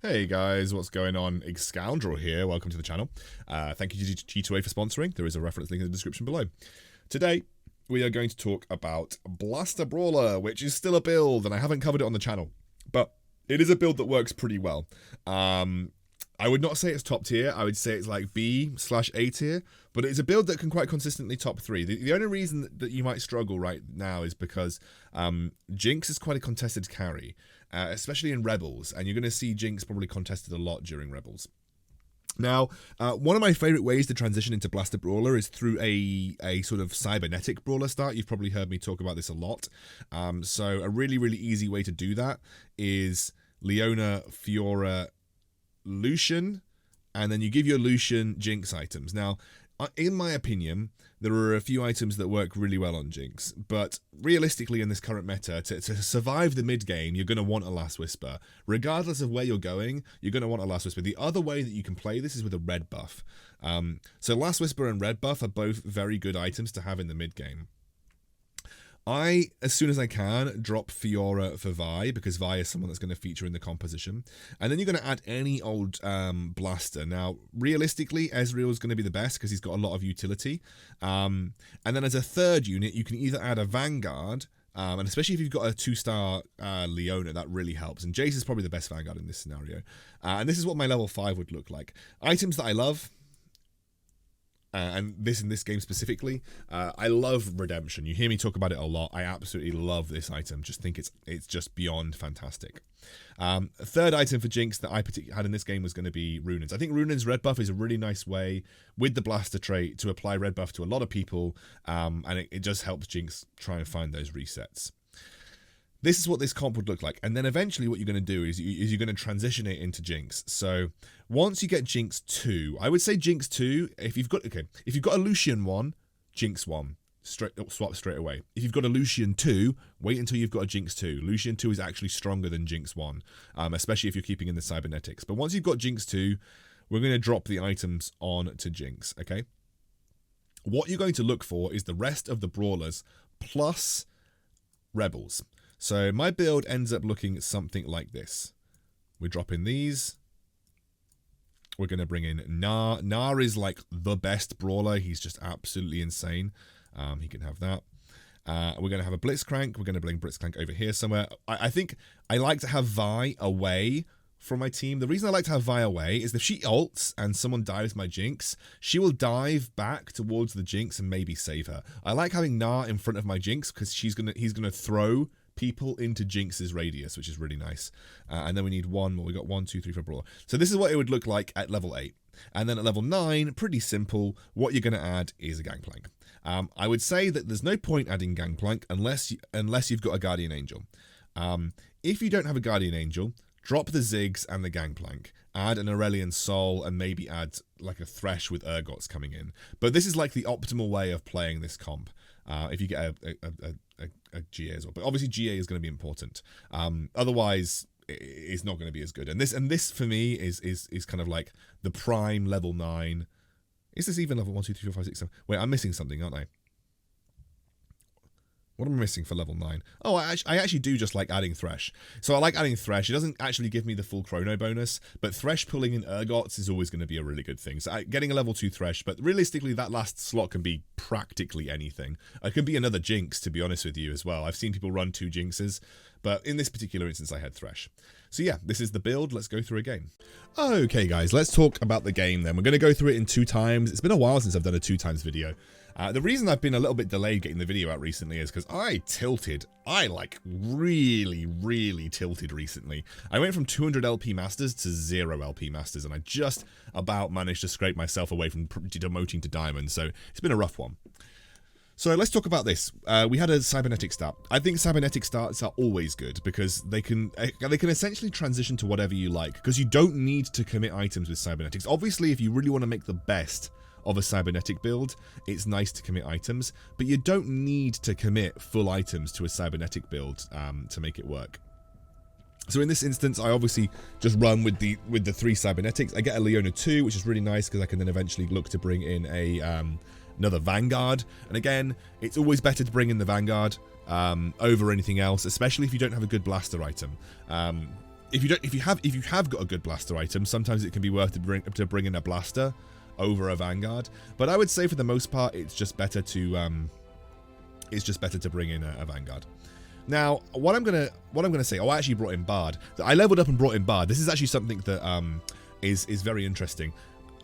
Hey guys, what's going on? Excoundrel here, welcome to the channel. Thank you to G2A for sponsoring. There is a reference link in the description below. Today, we are going to talk about Blaster Brawler, which is still a build, and I haven't covered it on the channel. But it is a build that works pretty well. I would not say it's top tier, I would say it's like B/A tier, but it's a build that can quite consistently top 3. The only reason that you might struggle right now is because Jinx is quite a contested carry. Especially in Rebels, and you're going to see Jinx probably contested a lot during Rebels. Now, one of my favourite ways to transition into Blaster Brawler is through a sort of cybernetic brawler start. You've probably heard me talk about this a lot. So a really, really easy way to do that is Leona, Fiora, Lucian, and then you give your Lucian Jinx items. Now, in my opinion, there are a few items that work really well on Jinx, but realistically in this current meta, to survive the mid-game, you're going to want a Last Whisper. Regardless of where you're going, you're going to want a Last Whisper. The other way that you can play this is with a red buff. So Last Whisper and red buff are both very good items to have in the mid-game. I, as soon as I can, drop Fiora for Vi, because Vi is someone that's going to feature in the composition. And then you're going to add any old blaster. Now, realistically, Ezreal is going to be the best, because he's got a lot of utility. And then as a third unit, you can either add a Vanguard, and especially if you've got a 2-star Leona, that really helps. And Jace is probably the best Vanguard in this scenario. And this is what my level 5 would look like. Items that I love. And this in this game specifically, I love Redemption. You hear me talk about it a lot. I absolutely love this item. Just think it's just beyond fantastic. A third item for Jinx that I particularly had in this game was going to be Runins. I think Runins red buff is a really nice way with the blaster trait to apply red buff to a lot of people, and it just helps Jinx try and find those resets. This is what this comp would look like. And then eventually what you're going to do is you're going to transition it into Jinx. So once you get Jinx 2, I would say Jinx 2, if you've got a Lucian 1, Jinx 1, swap straight away. If you've got a Lucian 2, wait until you've got a Jinx 2. Lucian 2 is actually stronger than Jinx 1, especially if you're keeping in the cybernetics. But once you've got Jinx 2, we're going to drop the items on to Jinx, okay? What you're going to look for is the rest of the brawlers plus Rebels. So my build ends up looking something like this. We're dropping these. We're going to bring in Gnar. Gnar is like the best brawler. He's just absolutely insane. He can have that. We're going to have a Blitzcrank. We're going to bring Blitzcrank over here somewhere. I think I like to have Vi away from my team. The reason I like to have Vi away is if she ults and someone dives my Jinx, she will dive back towards the Jinx and maybe save her. I like having Gnar in front of my Jinx because he's gonna throw people into Jinx's radius, which is really nice. And then we need one more. We got 1, 2, 3 for Brawler. So this is what it would look like at level 8. And then at level 9, pretty simple. What you're going to add is a Gangplank. I would say that there's no point adding Gangplank unless you've got a Guardian Angel. If you don't have a Guardian Angel, drop the Ziggs and the Gangplank. Add an Aurelion Soul and maybe add like a Thresh with Urgots coming in. But this is like the optimal way of playing this comp. If you get a GA as well, but obviously GA is going to be important. Otherwise, it's not going to be as good. And this for me is kind of like the prime level 9. Is this even level 1, 2, 3, 4, 5, 6, 7? Wait, I'm missing something, aren't I? What am I missing for level 9? Oh, I actually do just like adding Thresh. So I like adding Thresh. It doesn't actually give me the full chrono bonus, but Thresh pulling in Urgots is always going to be a really good thing. So getting a level 2 Thresh, but realistically that last slot can be practically anything. It can be another Jinx, to be honest with you as well. I've seen people run 2 Jinxes, but in this particular instance I had Thresh. So yeah, this is the build. Let's go through a game. Okay guys, let's talk about the game then. We're going to go through it in 2 times. It's been a while since I've done a 2 times video. The reason I've been a little bit delayed getting the video out recently is because I tilted. I like really, really tilted recently. I went from 200 LP Masters to 0 LP Masters, and I just about managed to scrape myself away from demoting to Diamond, so it's been a rough one. So let's talk about this. We had a cybernetic start. I think cybernetic starts are always good because they can essentially transition to whatever you like, because you don't need to commit items with cybernetics. Obviously, if you really want to make the best of a cybernetic build, it's nice to commit items, but you don't need to commit full items to a cybernetic build to make it work. So in this instance, I obviously just run with the 3 cybernetics. I get a Leona 2, which is really nice because I can then eventually look to bring in a another Vanguard. And again, it's always better to bring in the Vanguard over anything else, especially if you don't have a good blaster item. if you have got a good blaster item, sometimes it can be worth to bring in a blaster over a Vanguard. But I would say for the most part, it's just better to bring in a Vanguard. Now, what I'm gonna say, I actually brought in Bard. I leveled up and brought in Bard. This is actually something that is very interesting.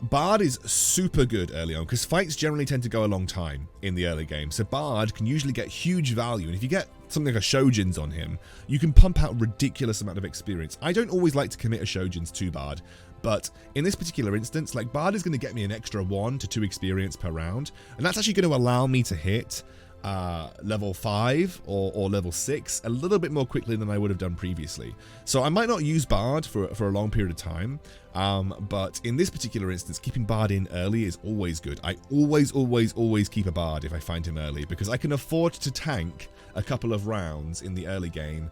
Bard is super good early on because fights generally tend to go a long time in the early game. So Bard can usually get huge value, and if you get something like a Shojin's on him, you can pump out a ridiculous amount of experience. I don't always like to commit a Shojin's to Bard, but in this particular instance, like, Bard is going to get me an extra 1 to 2 experience per round, and that's actually going to allow me to hit level 5 or level 6 a little bit more quickly than I would have done previously. So I might not use Bard for a long period of time, but in this particular instance, keeping Bard in early is always good. I always keep a Bard if I find him early, because I can afford to tank a couple of rounds in the early game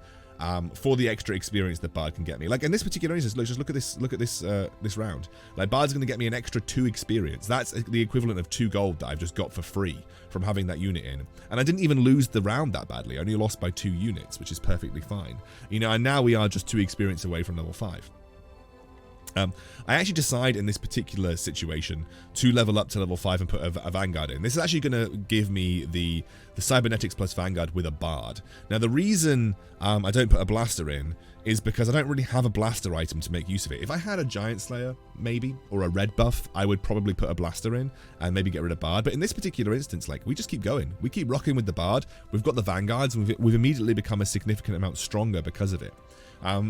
for the extra experience that Bard can get me. Like in this particular instance, just look at this round. Like, Bard's going to get me an extra 2 experience. That's the equivalent of 2 gold that I've just got for free from having that unit in. And I didn't even lose the round that badly. I only lost by 2 units, which is perfectly fine. You know, and now we are just 2 experience away from level 5. I actually decide in this particular situation to level up to level 5 and put a Vanguard in. This is actually going to give me the Cybernetics plus Vanguard with a Bard. Now, the reason I don't put a Blaster in is because I don't really have a Blaster item to make use of it. If I had a Giant Slayer, maybe, or a red buff, I would probably put a Blaster in and maybe get rid of Bard. But in this particular instance, like, we just keep going. We keep rocking with the Bard. We've got the Vanguards, and we've immediately become a significant amount stronger because of it.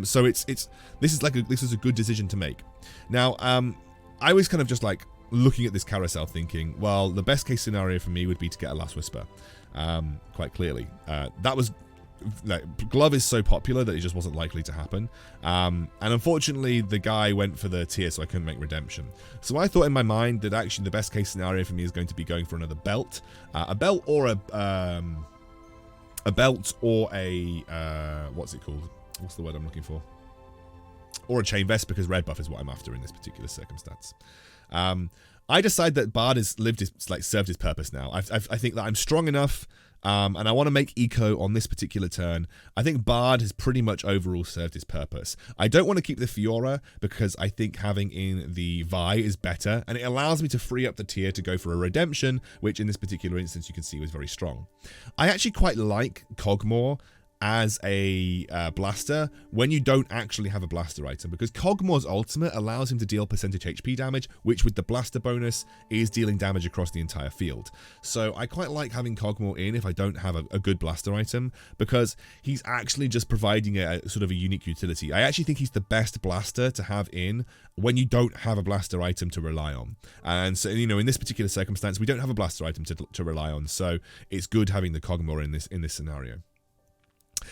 So this is a good decision to make. Now, I was kind of just like looking at this carousel thinking, well, the best case scenario for me would be to get a Last Whisper, quite clearly. That was, like, Glove is so popular that it just wasn't likely to happen. And unfortunately, the guy went for the tier, so I couldn't make Redemption. So I thought in my mind that actually the best case scenario for me is going to be going for another belt. A belt or what's it called? What's the word I'm looking for? Or a chain vest, because red buff is what I'm after in this particular circumstance. I decide that Bard has served his purpose now. I think that I'm strong enough, and I want to make eco on this particular turn. I think Bard has pretty much overall served his purpose. I don't want to keep the Fiora because I think having in the Vi is better, and it allows me to free up the tier to go for a Redemption, which in this particular instance you can see was very strong. I actually quite like Cogmore as a blaster when you don't actually have a blaster item, because Cogmore's ultimate allows him to deal percentage HP damage, which with the blaster bonus is dealing damage across the entire field. So I quite like having Cogmore in if I don't have a good blaster item, because he's actually just providing a sort of a unique utility. I actually think he's the best blaster to have in when you don't have a blaster item to rely on. And so, you know, in this particular circumstance, we don't have a blaster item to rely on, so it's good having the Cogmore in this scenario.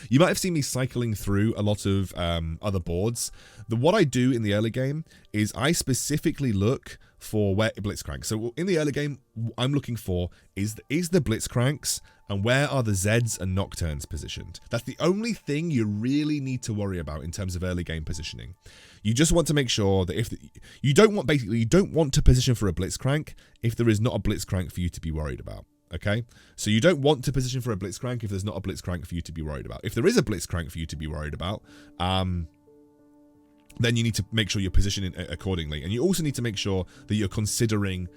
You might have seen me cycling through a lot of other boards. What I do in the early game is I specifically look for where Blitzcrank. So in the early game, I'm looking for is the Blitzcranks and where are the Zeds and Nocturnes positioned. That's the only thing you really need to worry about in terms of early game positioning. You just want to make sure that you don't want to position for a Blitzcrank if there is not a Blitzcrank for you to be worried about. Okay, so you don't want to position for a Blitzcrank if there's not a Blitzcrank for you to be worried about. If there is a Blitzcrank for you to be worried about, then you need to make sure you're positioning accordingly, and you also need to make sure that you're considering.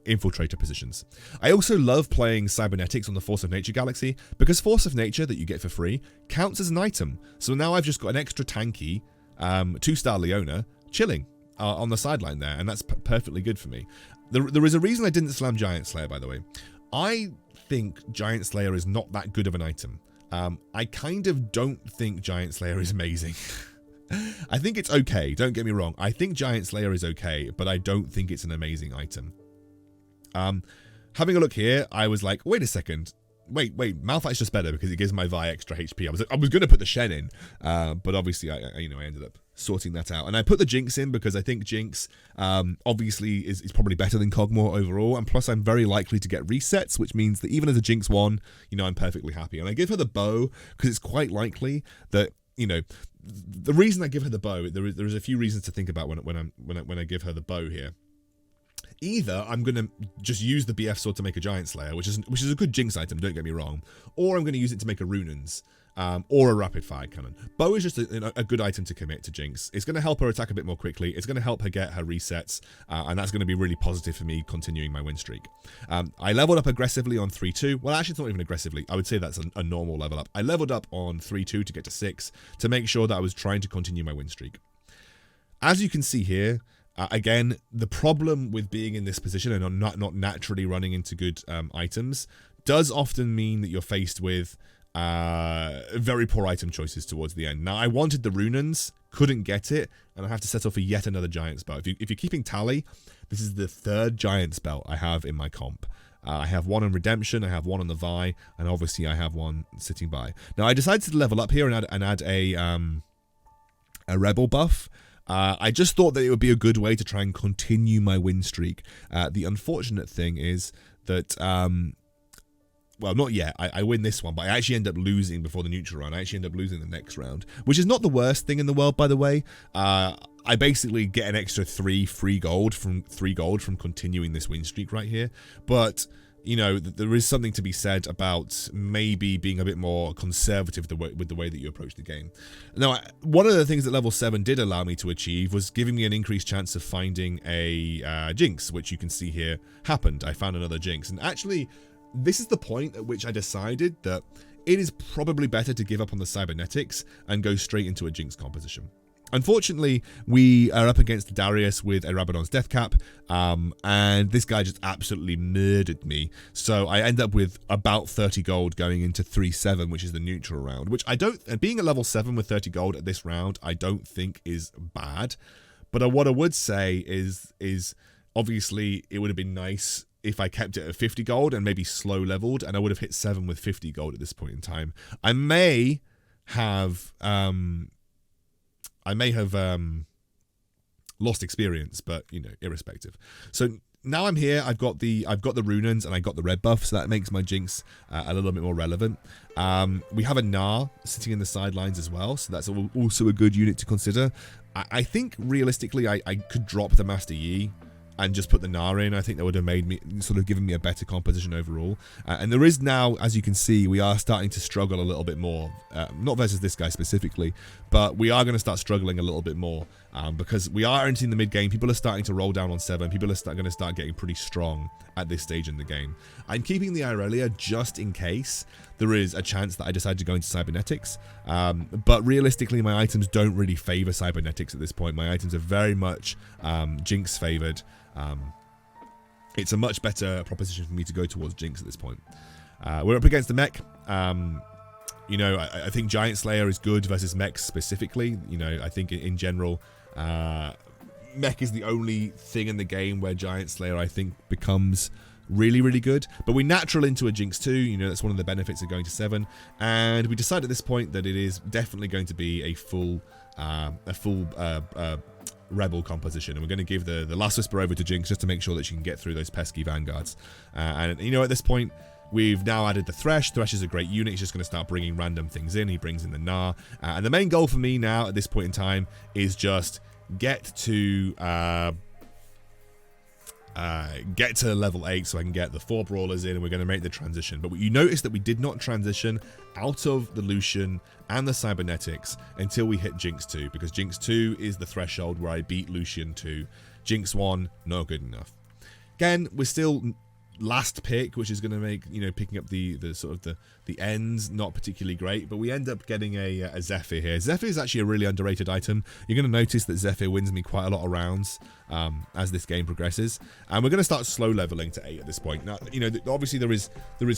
Infiltrator positions. I also love playing Cybernetics on the Force of Nature Galaxy, because Force of Nature that you get for free counts as an item. So now I've just got an extra tanky 2-star Leona chilling on the sideline there, and that's perfectly good for me. There is a reason I didn't slam Giant Slayer, by the way. I think Giant Slayer is not that good of an item. I kind of don't think Giant Slayer is amazing. I think it's okay, don't get me wrong. I think Giant Slayer is okay, but I don't think it's an amazing item. Having a look here, I was like, wait a second. Wait, Malphite's just better because it gives my Vi extra HP. I was going to put the Shen in, but obviously I ended up sorting that out. And I put the Jinx in because I think Jinx obviously is probably better than Cogmore overall, and plus I'm very likely to get resets, which means that even as a Jinx 1, you know, I'm perfectly happy. And I give her the bow because it's quite likely that, you know, the reason I give her the bow, there is a few reasons to think about when I give her the bow here. Either I'm going to just use the BF sword to make a Giant Slayer, which is a good Jinx item, don't get me wrong, or I'm going to use it to make a Runans. or a rapid fire cannon. Bow is just a good item to commit to Jinx. It's going to help her attack a bit more quickly. It's going to help her get her resets, and that's going to be really positive for me continuing my win streak. I leveled up aggressively on 3-2. Well, actually, it's not even aggressively. I would say that's a normal level up. I leveled up on 3-2 to get to 6 to make sure that I was trying to continue my win streak. As you can see here, again, the problem with being in this position and not naturally running into good items does often mean that you're faced with very poor item choices towards the end. Now, I wanted the Runans, couldn't get it, and I have to settle for yet another Giant's Belt. If you're keeping tally, this is the 3rd Giant's Belt I have in my comp. I have one on Redemption, I have one on the Vi, and obviously I have one sitting by. Now, I decided to level up here and add a Rebel buff. I just thought that it would be a good way to try and continue my win streak. The unfortunate thing is that... well, not yet. I win this one, but I actually end up losing before the neutral round. I actually end up losing the next round, which is not the worst thing in the world, by the way. I basically get an extra 3 free gold from continuing this win streak right here. But, you know, there is something to be said about maybe being a bit more conservative with the way that you approach the game. Now, one of the things that level 7 did allow me to achieve was giving me an increased chance of finding a Jinx, which you can see here happened. I found another Jinx, and actually... this is the point at which I decided that it is probably better to give up on the cybernetics and go straight into a Jinx composition. Unfortunately, we are up against Darius with a Rabadon's Death Cap, and this guy just absolutely murdered me. So I end up with about 30 gold going into 3-7, which is the neutral round, which I don't, and being at level 7 with 30 gold at this round, I don't think is bad. But what I would say is obviously it would have been nice if I kept it at 50 gold and maybe slow leveled, and I would have hit 7 with 50 gold at this point in time. I may have lost experience, but you know, irrespective. So now I'm here. I've got the Runans and I got the red buff, so that makes my Jinx a little bit more relevant. We have a Gnar sitting in the sidelines as well, so that's also a good unit to consider. I think realistically, I could drop the Master Yi and just put the Gnar in. I think that would have made me, sort of given me a better composition overall. And there is now, as you can see, we are starting to struggle a little bit more. Not versus this guy specifically, but we are going to start struggling a little bit more because we are entering the mid game. People are starting to roll down on 7. People are going to start getting pretty strong at this stage in the game. I'm keeping the Irelia just in case there is a chance that I decide to go into cybernetics. But realistically, my items don't really favor cybernetics at this point. My items are very much Jinx favored. It's a much better proposition for me to go towards Jinx at this point. We're up against the mech. You know, I think Giant Slayer is good versus mechs specifically. You know, I think in general, mech is the only thing in the game where Giant Slayer, I think, becomes really, really good. But we natural into a Jinx too. You know, that's one of the benefits of going to 7. And we decide at this point that it is definitely going to be a full Rebel composition, and we're going to give the Last Whisper over to Jinx just to make sure that she can get through those pesky vanguards. And you know, at this point, we've now added the Thresh. Thresh is a great unit. He's just going to start bringing random things in. He brings in the Gnar. And the main goal for me now at this point in time is just get to level 8 so I can get the 4 Brawlers in, and we're going to make the transition. But you notice that we did not transition out of the Lucian and the Cybernetics until we hit Jinx 2, because Jinx 2 is the threshold where I beat Lucian 2. Jinx 1, not good enough. Again, we're still last pick, which is going to make, you know, picking up the sort of the ends not particularly great, but we end up getting a Zephyr here. Zephyr is actually a really underrated item. You're going to notice that Zephyr wins me quite a lot of rounds as this game progresses, and we're going to start slow leveling to 8 at this point. Now, you know, obviously there is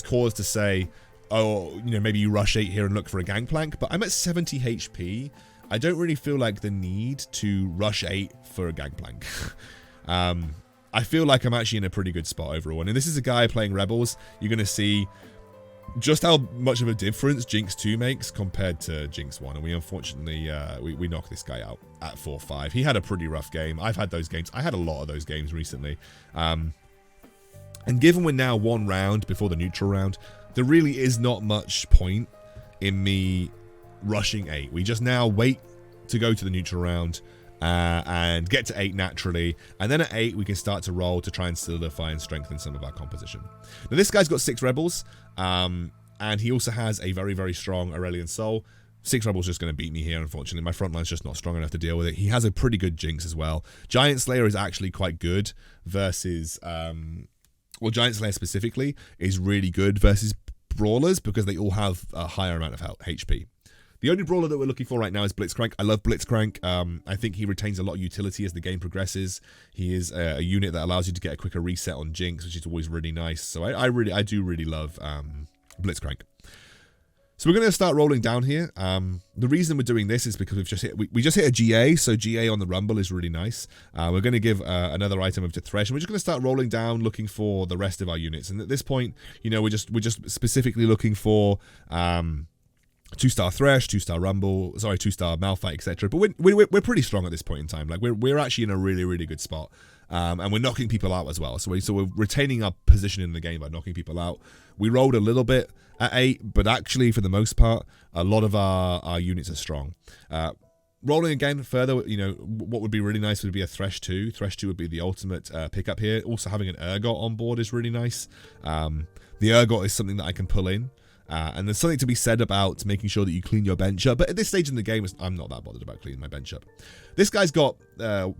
cause to say, oh, you know, maybe you rush 8 here and look for a gangplank, but I'm at 70 HP. I don't really feel like the need to rush 8 for a gangplank. I feel like I'm actually in a pretty good spot overall. And this is a guy playing Rebels. You're going to see just how much of a difference Jinx 2 makes compared to Jinx 1. And we unfortunately, we knocked this guy out at 4-5. He had a pretty rough game. I've had those games. I had a lot of those games recently. And given we're now 1 round before the neutral round, there really is not much point in me rushing 8. We just now wait to go to the neutral round. And get to 8 naturally, and then at 8 we can start to roll to try and solidify and strengthen some of our composition. Now this guy's got 6 rebels. And he also has a very, very strong Aurelian Soul. 6 Rebel's just going to beat me here, unfortunately. My front line's just not strong enough to deal with it. He has a pretty good Jinx as well. Giant Slayer is actually quite good versus... well, Giant Slayer specifically is really good versus Brawlers because they all have a higher amount of HP. The only Brawler that we're looking for right now is Blitzcrank. I love Blitzcrank. I think he retains a lot of utility as the game progresses. He is a unit that allows you to get a quicker reset on Jinx, which is always really nice. So I do really love Blitzcrank. So we're going to start rolling down here. The reason we're doing this is because we just hit a GA, so GA on the Rumble is really nice. We're going to give another item of to Thresh, and we're just going to start rolling down, looking for the rest of our units. And at this point, you know, we're just specifically looking for 2-star Thresh, 2-star Rumble, sorry, 2-star Malphite, etc. But we're pretty strong at this point in time. Like we're actually in a really, really good spot. And we're knocking people out as well. So we're retaining our position in the game by knocking people out. We rolled a little bit at 8, but actually, for the most part, a lot of our units are strong. Rolling again further, you know, what would be really nice would be a Thresh 2. Thresh 2 would be the ultimate pickup here. Also, having an Urgot on board is really nice. The Urgot is something that I can pull in. And there's something to be said about making sure that you clean your bench up. But at this stage in the game, I'm not that bothered about cleaning my bench up. This guy's got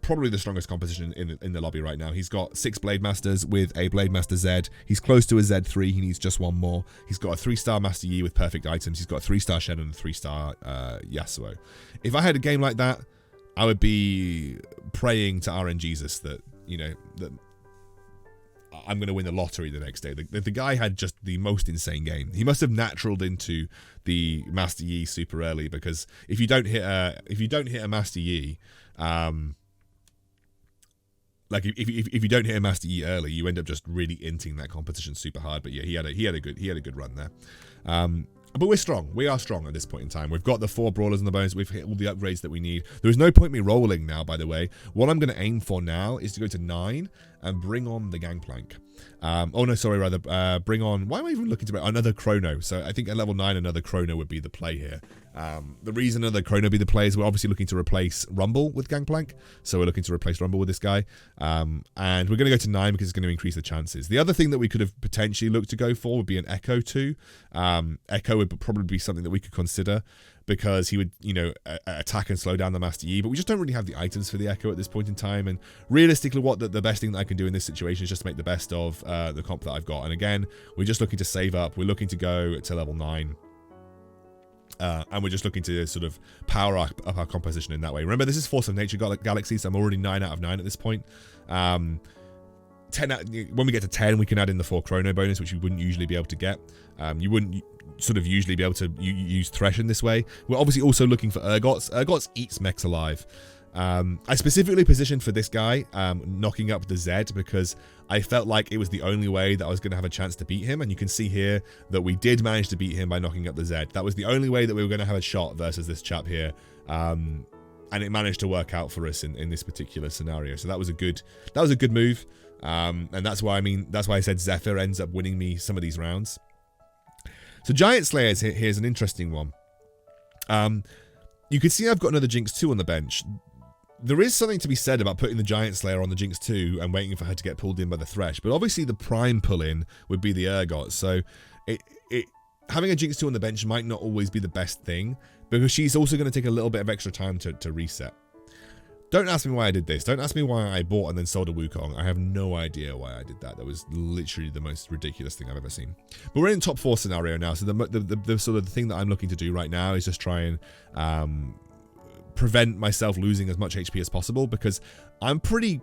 probably the strongest composition in the lobby right now. He's got 6 Blade Masters with a Blade Master Z. He's close to a Z3. He needs just one more. He's got a 3-star Master Yi with perfect items. He's got a 3-star Shen and a 3-star Yasuo. If I had a game like that, I would be praying to RNGesus that, you know, that I'm going to win the lottery the next day. The guy had just the most insane game. He must have naturaled into the Master Yi super early, because if you don't hit a Master Yi, like if you don't hit a Master Yi early, you end up just really inting that competition super hard. But yeah, he had a good run there. But we're strong. We are strong at this point in time. We've got the 4 Brawlers in the bonus. We've hit all the upgrades that we need. There is no point me rolling now, by the way. What I'm going to aim for now is to go to 9 and bring on the Gangplank. Oh, no, sorry, rather. Bring on... Why am I even looking to bring... Another Chrono. So I think at level 9, another Chrono would be the play here. The reason another Chrono be the play is we're obviously looking to replace Rumble with Gangplank. So we're looking to replace Rumble with this guy. And we're going to go to 9 because it's going to increase the chances. The other thing that we could have potentially looked to go for would be an Echo 2. Echo would probably be something that we could consider, because he would, you know, attack and slow down the Master Yi, but we just don't really have the items for the Echo at this point in time. And realistically, what the best thing that I can do in this situation is just make the best of the comp that I've got. And again, we're just looking to save up. We're looking to go to level 9. And we're just looking to sort of power up our composition in that way. Remember, this is Force of Nature Galaxy, so I'm already 9 out of 9 at this point. 10 when we get to 10, we can add in the 4 Chrono bonus, which you wouldn't usually be able to get. You wouldn't sort of usually be able to use Thresh in this way. We're obviously also looking for Urgots. Urgots eats mechs alive. I specifically positioned for this guy, knocking up the Z, because I felt like it was the only way that I was going to have a chance to beat him. And you can see here that we did manage to beat him by knocking up the Z. That was the only way that we were going to have a shot versus this chap here. And it managed to work out for us in this particular scenario. So that was a good move. And that's why I said Zephyr ends up winning me some of these rounds. So Giant Slayers here's an interesting one. You can see I've got another Jinx 2 on the bench. There is something to be said about putting the Giant Slayer on the Jinx 2 and waiting for her to get pulled in by the Thresh. But obviously the prime pull-in would be the Urgot. So having a Jinx 2 on the bench might not always be the best thing, because she's also going to take a little bit of extra time to reset. Don't ask me why I did this. Don't ask me why I bought and then sold a Wukong. I have no idea why I did that. That was literally the most ridiculous thing I've ever seen. But we're in top 4 scenario now. So the sort of the thing that I'm looking to do right now is just try and prevent myself losing as much HP as possible, because I'm pretty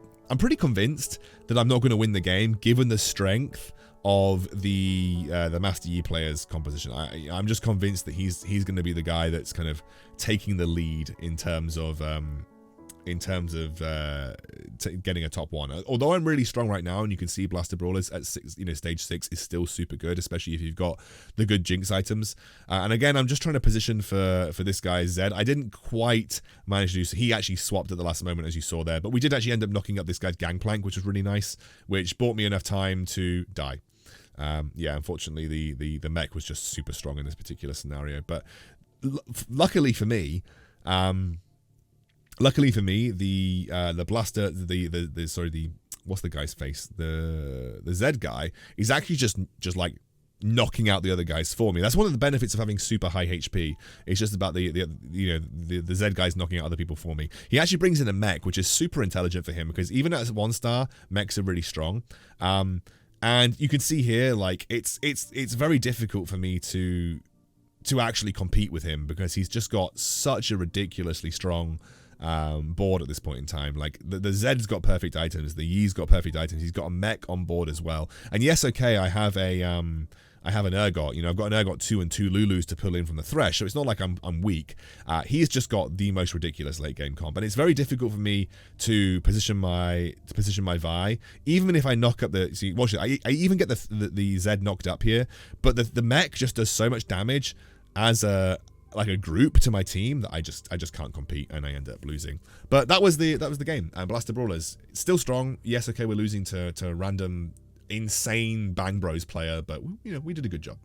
convinced that I'm not going to win the game given the strength of the Master Yi player's composition. I'm just convinced that he's going to be the guy that's kind of taking the lead in terms of getting a top 1. Although I'm really strong right now, and you can see Blaster Brawlers at 6, stage 6 is still super good, especially if you've got the good Jinx items. And again, I'm just trying to position for this guy Zed. I didn't quite manage to do so. He actually swapped at the last moment, as you saw there, but we did actually end up knocking up this guy's Gangplank, which was really nice, which bought me enough time to die. Yeah, unfortunately, the mech was just super strong in this particular scenario. But luckily for me, the blaster, what's the guy's face? The Z guy is actually just like knocking out the other guys for me. That's one of the benefits of having super high HP. It's just about the Z guys knocking out other people for me. He actually brings in a mech, which is super intelligent for him, because even at 1-star, mechs are really strong. And you can see here, like, it's very difficult for me to actually compete with him, because he's just got such a ridiculously strong board at this point in time. Like, the Zed's got perfect items, the Yi's got perfect items, he's got a mech on board as well. And yes, okay, I have an Urgot. You know, I've got an Urgot 2 and 2 Lulus to pull in from the Thresh, so it's not like I'm weak. He's just got the most ridiculous late game comp, and it's very difficult for me to position my Vi. Even if I knock up the, see, watch it, I even get the Zed knocked up here, but the mech just does so much damage as a group to my team that I just can't compete, and I end up losing. But that was the game. And Blaster Brawlers still strong. Yes, okay, we're losing to random insane Bang Bros player, but you know, we did a good job.